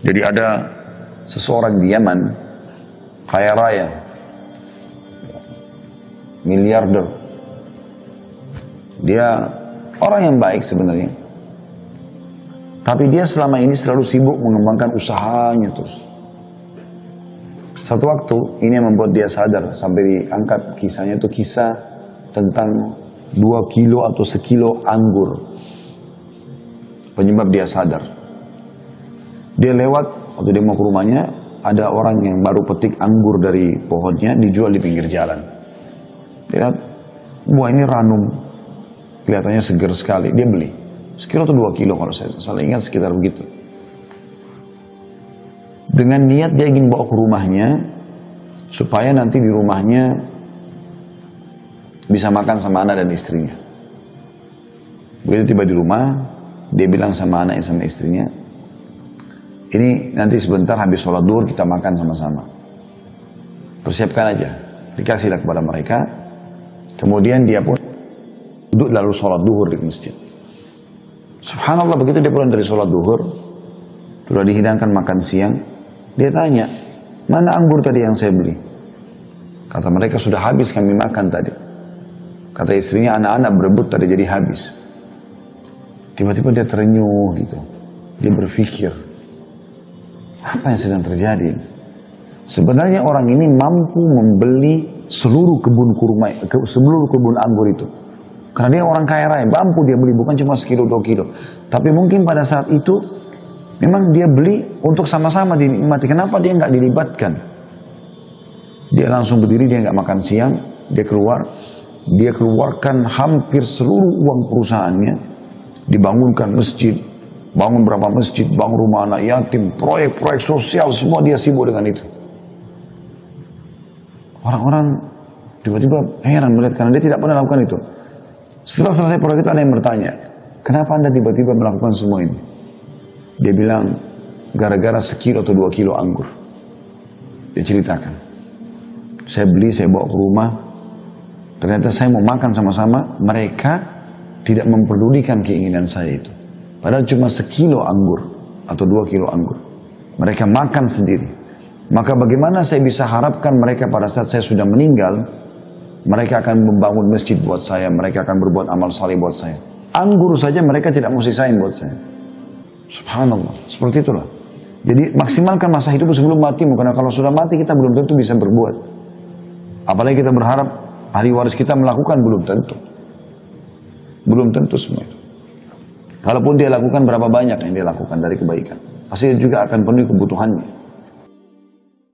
Jadi ada seseorang di Yaman, kaya raya, miliarder. Dia orang yang baik sebenarnya. Tapi dia selama ini selalu sibuk mengembangkan usahanya terus. Satu waktu ini yang membuat dia sadar, sampai diangkat kisahnya itu kisah tentang 2 kilo atau sekilo anggur. Penyebab dia sadar. Dia lewat, waktu dia mau ke rumahnya, ada orang yang baru petik anggur dari pohonnya, dijual di pinggir jalan. Dia lihat, buah ini ranum, kelihatannya segar sekali, dia beli. Sekilo atau 2 kilo kalau saya salah ingat sekitar begitu. Dengan niat dia ingin bawa ke rumahnya, supaya nanti di rumahnya bisa makan sama anak dan istrinya. Begitu tiba di rumah, dia bilang sama anaknya sama istrinya, ini nanti sebentar habis sholat duhur kita makan sama-sama. Persiapkan aja, dikasihlah kepada mereka. Kemudian dia pun duduk lalu sholat duhur di masjid. Subhanallah, begitu dia pulang dari sholat duhur, sudah dihidangkan makan siang, dia tanya, mana anggur tadi yang saya beli? Kata mereka, sudah habis kami makan tadi. Kata istrinya, anak-anak berebut tadi jadi habis. Tiba-tiba dia terenyuh gitu. Dia berpikir, apa yang sedang terjadi? Sebenarnya orang ini mampu membeli seluruh kebun kurma, seluruh kebun anggur itu. Karena dia orang kaya raya, mampu dia beli, bukan cuma sekilo 2 kilo. Tapi mungkin pada saat itu, memang dia beli untuk sama-sama dinikmati. Kenapa dia nggak dilibatkan? Dia langsung berdiri, dia nggak makan siang, dia keluar. Dia keluarkan hampir seluruh uang perusahaannya, dibangunkan masjid, bangun berapa masjid, bangun rumah anak yatim, proyek-proyek sosial, semua dia sibuk dengan itu. Orang-orang tiba-tiba heran melihat, karena dia tidak pernah lakukan itu. Setelah selesai proyek itu ada yang bertanya, kenapa Anda tiba-tiba melakukan semua ini? Dia bilang, gara-gara sekilo atau 2 kilo anggur. Dia ceritakan, saya beli, saya bawa ke rumah, ternyata saya mau makan sama-sama, mereka tidak memperdulikan keinginan saya itu. Padahal cuma sekilo anggur atau 2 kilo anggur. Mereka makan sendiri. Maka bagaimana saya bisa harapkan mereka pada saat saya sudah meninggal, mereka akan membangun masjid buat saya, mereka akan berbuat amal saleh buat saya. Anggur saja mereka tidak mau sisain buat saya. Subhanallah, seperti itulah. Jadi maksimalkan masa hidup sebelum matimu, karena kalau sudah mati kita belum tentu bisa berbuat. Apalagi kita berharap ahli waris kita melakukan, belum tentu. Belum tentu semua itu. Kalaupun dia lakukan, berapa banyak yang dia lakukan dari kebaikan, pasti juga akan penuhi kebutuhannya.